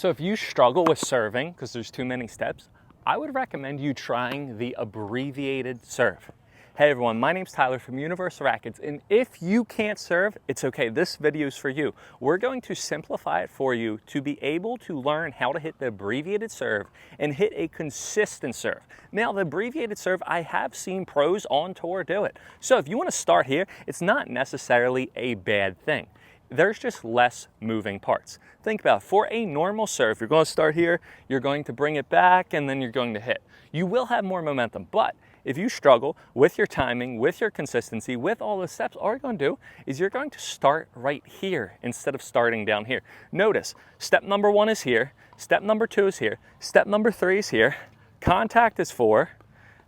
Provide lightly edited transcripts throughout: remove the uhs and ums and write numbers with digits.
So if you struggle with serving because there's too many steps, I would recommend you trying the abbreviated serve. Hey everyone, my name's Tyler from Universal Rackets, and if you can't serve, it's okay. This video is for you. We're going to simplify it for you to be able to learn how to hit the abbreviated serve and hit a consistent serve. Now, the abbreviated serve, I have seen pros on tour do it. So if you want to start here, it's not necessarily a bad thing. There's just less moving parts. Think about it. For a normal serve, you're going to start here, you're going to bring it back, and then you're going to hit. You will have more momentum, but if you struggle with your timing, with your consistency, with all the steps, all you're going to do is you're going to start right here instead of starting down here. Notice, step number 1 is here, step number 2 is here, step number 3 is here, contact is 4,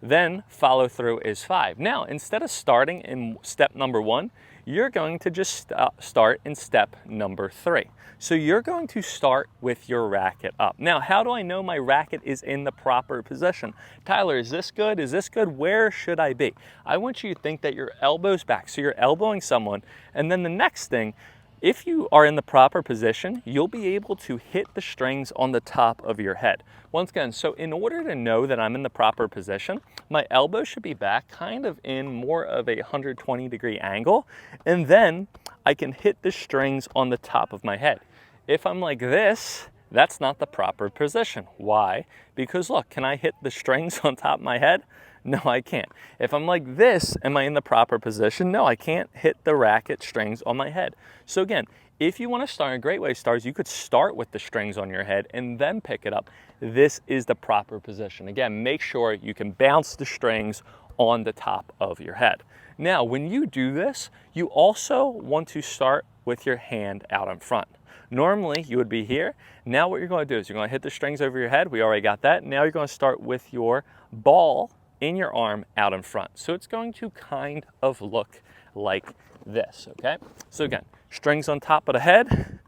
then follow through is 5. Now, instead of starting in step number 1, you're going to just start in step number 3. So you're going to start with your racket up. Now, how do I know my racket is in the proper position? Tyler, is this good? Is this good? Where should I be? I want you to think that your elbow's back. So you're elbowing someone. And then the next thing, if you are in the proper position, you'll be able to hit the strings on the top of your head. Once again, so in order to know that I'm in the proper position, my elbow should be back kind of in more of a 120-degree angle, and then I can hit the strings on the top of my head. If I'm like this, that's not the proper position. Why? Because look, can I hit the strings on top of my head? No, I can't. If I'm like this, am I in the proper position? No, I can't hit the racket strings on my head. So again, if you want to start, a great way to start is you could start with the strings on your head and then pick it up. This is the proper position. Again, make sure you can bounce the strings on the top of your head. Now, when you do this, you also want to start with your hand out in front. Normally, you would be here. Now what you're going to do is you're going to hit the strings over your head. We already got that. Now you're going to start with your ball in your arm out in front. So it's going to kind of look like this, okay? So again, strings on top of the head.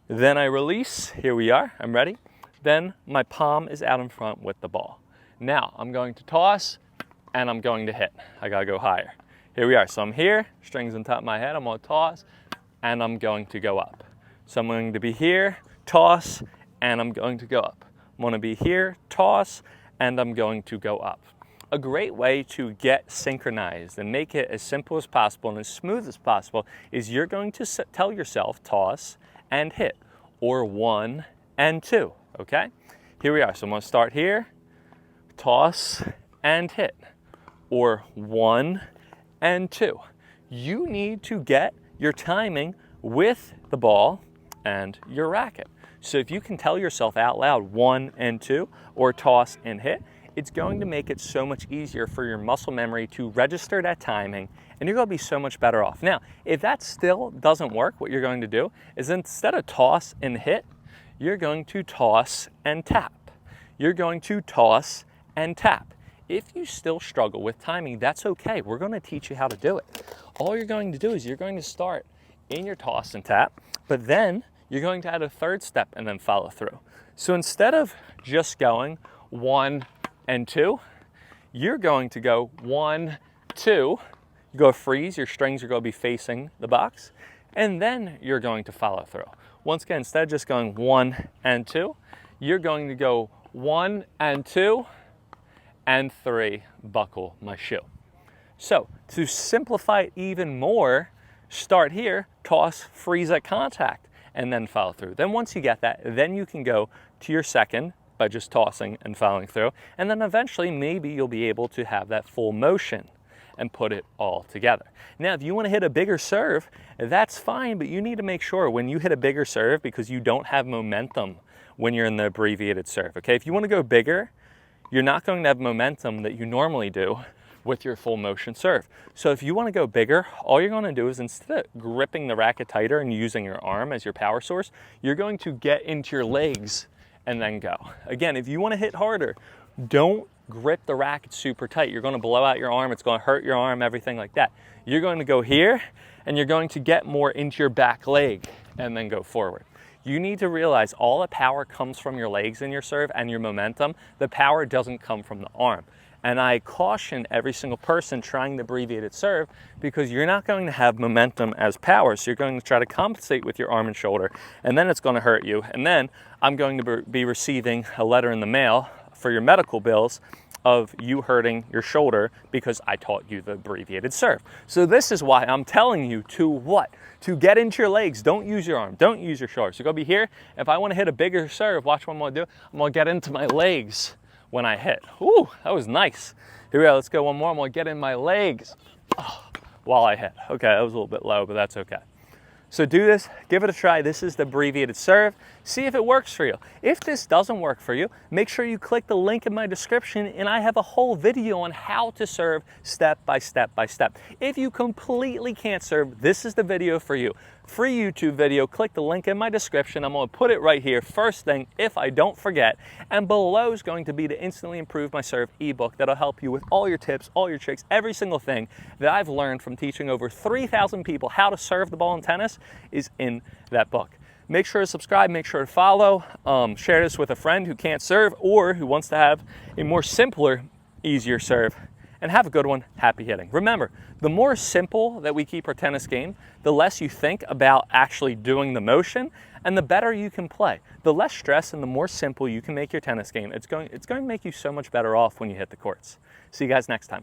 Then I release. Here we are. I'm ready. Then my palm is out in front with the ball. Now I'm going to toss and I'm going to hit. I got to go higher. Here we are. So I'm here, strings on top of my head. I'm going to toss and I'm going to go up. So I'm going to be here, toss, and I'm going to go up. I'm going to be here, toss, and I'm going to go up. A great way to get synchronized and make it as simple as possible and as smooth as possible is you're going to tell yourself toss and hit, or 1 and 2, okay? Here we are. So I'm going to start here, toss and hit, or 1 and 2. You need to get your timing with the ball and your racket. So if you can tell yourself out loud 1 and 2 or toss and hit, it's going to make it so much easier for your muscle memory to register that timing, and you're going to be so much better off. Now, if that still doesn't work, what you're going to do is instead of toss and hit, you're going to toss and tap. You're going to toss and tap. If you still struggle with timing, that's okay. We're going to teach you how to do it. All you're going to do is you're going to start in your toss and tap, but then you're going to add a third step and then follow through. So instead of just going 1 and 2, you're going to go 1, 2. You go freeze, your strings are going to be facing the box, and then you're going to follow through. Once again, instead of just going 1 and 2, you're going to go 1 and 2 and 3, buckle my shoe. So to simplify it even more, start here, toss, freeze at contact, and then follow through. Then once you get that, then you can go to your second by just tossing and following through. And then eventually maybe you'll be able to have that full motion and put it all together. Now, if you want to hit a bigger serve, that's fine, but you need to make sure when you hit a bigger serve, because you don't have momentum when you're in the abbreviated serve, okay? If you want to go bigger, you're not going to have momentum that you normally do with your full motion serve. So if you want to go bigger, all you're going to do is instead of gripping the racket tighter and using your arm as your power source, you're going to get into your legs and then go. Again, if you want to hit harder, don't grip the racket super tight. You're going to blow out your arm. It's going to hurt your arm, everything like that. You're going to go here and you're going to get more into your back leg and then go forward. You need to realize all the power comes from your legs in your serve and your momentum. The power doesn't come from the arm. And I caution every single person trying the abbreviated serve because you're not going to have momentum as power. So you're going to try to compensate with your arm and shoulder, and then it's going to hurt you. And then I'm going to be receiving a letter in the mail for your medical bills of you hurting your shoulder because I taught you the abbreviated serve. So this is why I'm telling you to what? To get into your legs. Don't use your arm. Don't use your shoulder. So go be here. If I want to hit a bigger serve, watch what I'm going to do. I'm going to get into my legs when I hit. Ooh, that was nice. Here we go. Let's go one more. I'm going to get in my legs while I hit. Okay, that was a little bit low, but that's okay. So do this, give it a try. This is the abbreviated serve. See if it works for you. If this doesn't work for you, make sure you click the link in my description, and I have a whole video on how to serve step by step by step. If you completely can't serve, this is the video for you. Free YouTube video, click the link in my description. I'm gonna put it right here first thing if I don't forget. And below is going to be the Instantly Improve My Serve ebook that'll help you with all your tips, all your tricks, every single thing that I've learned from teaching over 3,000 people how to serve the ball in tennis is in that book. Make sure to subscribe, make sure to follow, share this with a friend who can't serve or who wants to have a more simpler, easier serve. And have a good one. Happy hitting. Remember, the more simple that we keep our tennis game, the less you think about actually doing the motion, and the better you can play. The less stress and the more simple you can make your tennis game, it's going to make you so much better off when you hit the courts. See you guys next time.